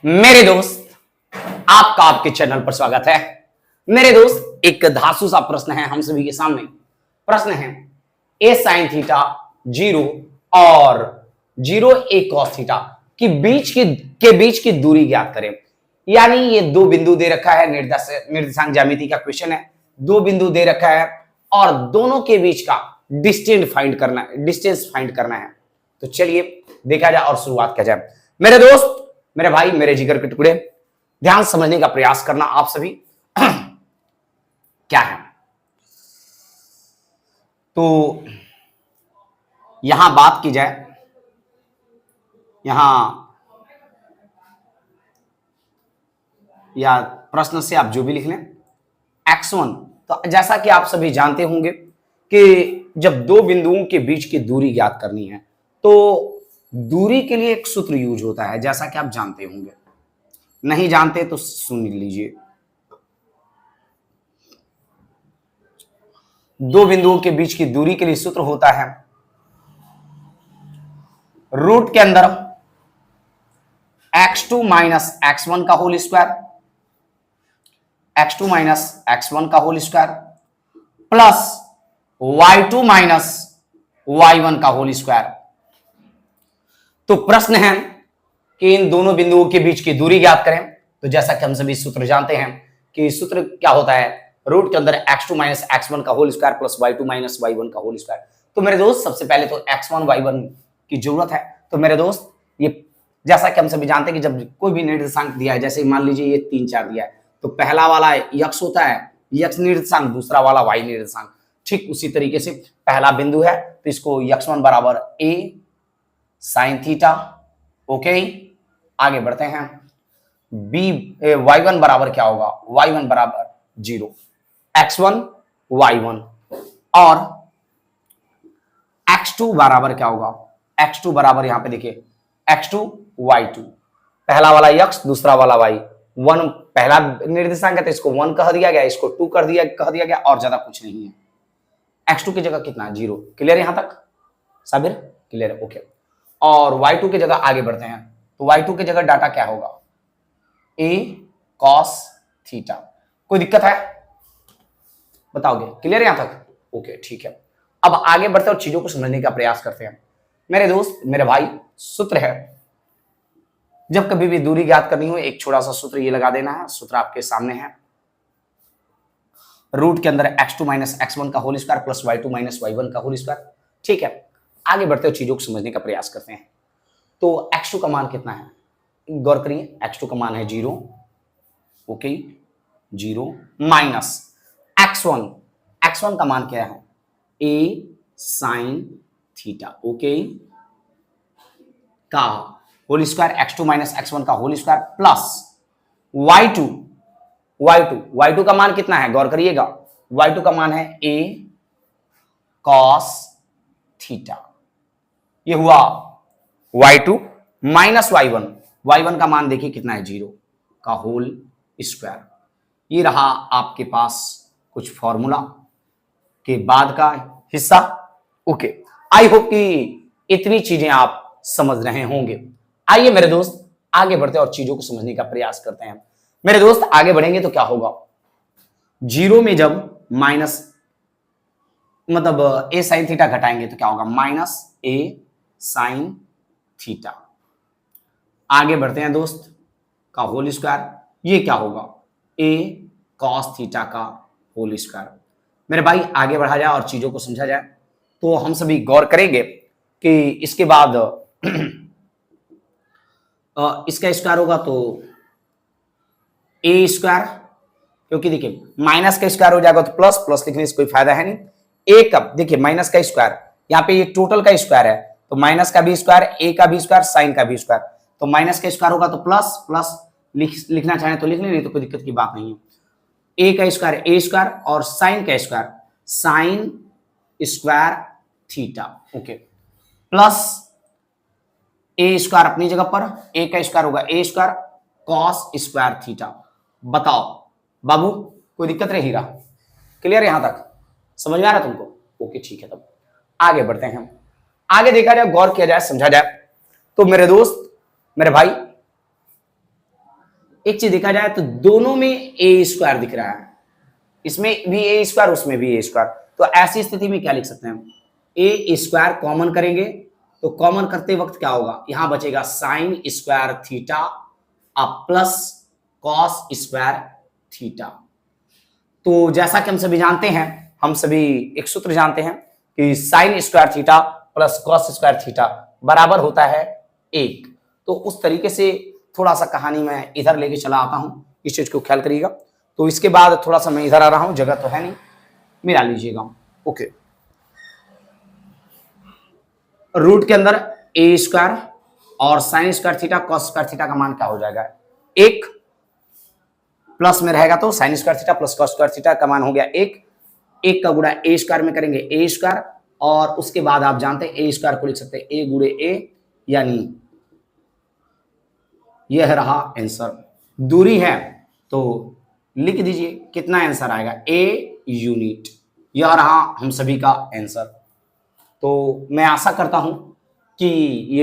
मेरे दोस्त, आपका आपके चैनल पर स्वागत है। मेरे दोस्त, एक धांसू सा प्रश्न है हम सभी के सामने। प्रश्न है ए साइन थीटा 0 और 0 ए कॉस थीटा के बीच की दूरी ज्ञात करें। यानी ये दो बिंदु दे रखा है, निर्देशांक ज्यामिति का क्वेश्चन है। दो बिंदु दे रखा है और दोनों के बीच का डिस्टेंस फाइंड करना है। तो चलिए देखा जाए और शुरुआत किया जाए। मेरे दोस्त, मेरे भाई, मेरे जिगर के टुकड़े, ध्यान समझने का प्रयास करना आप सभी। क्या है तो यहां बात की जाए, यहां या प्रश्न से आप जो भी लिख लें x1। तो जैसा कि आप सभी जानते होंगे कि जब दो बिंदुओं के बीच की दूरी ज्ञात करनी है तो दूरी के लिए एक सूत्र यूज होता है, जैसा कि आप जानते होंगे। नहीं जानते तो सुन लीजिए। दो बिंदुओं के बीच की दूरी के लिए सूत्र होता है रूट के अंदर x2 माइनस x1 का whole square, x2 minus x1 का whole square plus y2 minus y1 का होल स्क्वायर। तो प्रश्न है कि इन दोनों बिंदुओं के बीच की दूरी ज्ञात करें। तो जैसा कि हम सभी सूत्र जानते हैं कि सूत्र क्या होता है, रूट के अंदर x2 माइनस x1 का whole square plus y2 minus y1 का होल स्क्वायर। तो मेरे दोस्त, सबसे पहले तो x1 y1 की जरूरत है। तो मेरे दोस्त, ये जैसा कि हम सभी जानते हैं कि जब कोई भी निर्देशांक दिया है, जैसे मान लीजिए ये 3 4 दिया है, तो पहला वाला x होता है, x निर्देशांक, दूसरा वाला y निर्देशांक। ठीक उसी तरीके से पहला बिंदु है तो इसको x1 बराबर a साइन थीटा। ओके, आगे बढ़ते हैं। y1 बराबर क्या होगा, y1 बराबर 0, x1 y1 और x2 बराबर क्या होगा, x2 बराबर यहां पे देखिए x2 y2। पहला वाला x, दूसरा वाला y। 1 पहला निर्देशांक है तो इसको 1 कह दिया गया, इसको 2 कह दिया गया और ज्यादा कुछ नहीं है। x2 की जगह कितना है, 0। क्लियर यहां तक साबिर? क्लियर है, ओके। और y2 की जगह आगे बढ़ते हैं तो y2 की जगह डाटा क्या होगा, a cos थीटा। कोई दिक्कत है बताओगे? क्लियर यहां तक? ओके, ठीक है। अब आगे बढ़ते हैं और चीजों को समझने का प्रयास करते हैं। मेरे दोस्त, मेरे भाई, सूत्र है, जब कभी भी दूरी ज्ञात करनी हो एक छोटा सा सूत्र ये लगा देना है। सूत्र आपके सामने है, रूट के अंदर x2 माइनस x1 का whole square plus y2 minus y1 का होल स्क्वायर। ठीक है, आगे बढ़ते हुए चीजों को समझने का प्रयास करते हैं। तो x2 का मान कितना है, गौर करिए, x2 का मान है 0। ओके, 0 माइनस x1 का मान क्या है, a साइन थीटा। ओके, का whole square, x2 minus x1 का होल स्क्वायर प्लस y2 का मान कितना है, गौर करिएगा, y2 का मान है a cos थीटा। ये हुआ y2 माइनस y1 का मान देखिए कितना है, 0 का होल स्क्वायर। ये रहा आपके पास कुछ फॉर्मूला के बाद का हिस्सा। ओके, आई होप कि इतनी चीजें आप समझ रहे होंगे। आइए मेरे दोस्त आगे बढ़ते हैं और चीजों को समझने का प्रयास करते हैं। मेरे दोस्त, आगे बढ़ेंगे तो क्या होगा, 0 में जब माइनस मतलब a साइन थीटा घटाएंगे तो क्या होगा, माइनस a साइन थीटा। आगे बढ़ते हैं दोस्त, का होल स्क्वायर, ये क्या होगा, a cos थीटा का होल स्क्वायर। मेरे भाई, आगे बढ़ा जाए और चीजों को समझा जाए तो हम सभी गौर करेंगे कि इसके बाद इसका स्क्वायर होगा तो a स्क्वायर, क्योंकि देखिए माइनस का स्क्वायर हो जाएगा तो प्लस लिखने से कोई फायदा है नहीं। a का देखिए माइनस का स्क्वायर, यहाँ पे ये टोटल का स्क्वायर है तो माइनस का भी स्क्वायर, a का भी स्क्वायर, साइन का भी स्क्वायर। तो माइनस का स्क्वायर होगा तो प्लस लिखना चाहें तो लिख लें, नहीं तो कोई दिक्कत की बात नहीं है। a का स्क्वायर a स्क्वायर और साइन का square sine square theta. Okay, plus a square अपनी जगह पर, a का स्क्वायर होगा a square cos square theta. बताओ बाबू, कोई दिक्कत रही रहा? क्लियर यहां तक समझ में आ रहा तुमको? ओके, ठीक है। तब आगे बढ़ते हैं, आगे देखा जाए, गौर किया जाए, समझा जाए तो मेरे दोस्त, मेरे भाई, एक चीज देखा जाए तो दोनों में ए स्क्वायर दिख रहा है, इसमें भी ए स्क्वायर, उसमें भी ए स्क्वायर। तो ऐसी स्थिति में क्या लिख सकते हैं, ए स्क्वायर कॉमन करेंगे तो कॉमन करते वक्त क्या होगा, यहां बचेगा साइन स्क्वायर थीटा अब प्लस कॉस स्क्वायर थीटा। तो जैसा कि हम सभी जानते हैं, हम सभी एक सूत्र जानते हैं कि sine square theta plus cos square theta बराबर होता है 1। तो उस तरीके से थोड़ा सा कहानी मैं इधर लेके चला आता हूं, इस चीज को ख्याल करिएगा। तो इसके बाद थोड़ा सा मैं इधर आ रहा हूं, जगह तो है नहीं, मिला लीजिएगा। ओके, रूट के अंदर ए स्क्वायर और sine square theta cos square theta का मान क्या हो जाएगा, 1 प्लस में रहेगा तो sine square theta plus cos square theta का मान हो गया 1। 1 का गुणा ए स्क्वायर में करेंगे ए स्क्वायर, और उसके बाद आप जानते हैं ए स्क्वायर को लिख सकते हैं ए गुणे ए, यानी यह रहा आंसर। दूरी है तो लिख दीजिए कितना आंसर आएगा, ए यूनिट। यह रहा हम सभी का आंसर। तो मैं आशा करता हूं कि ये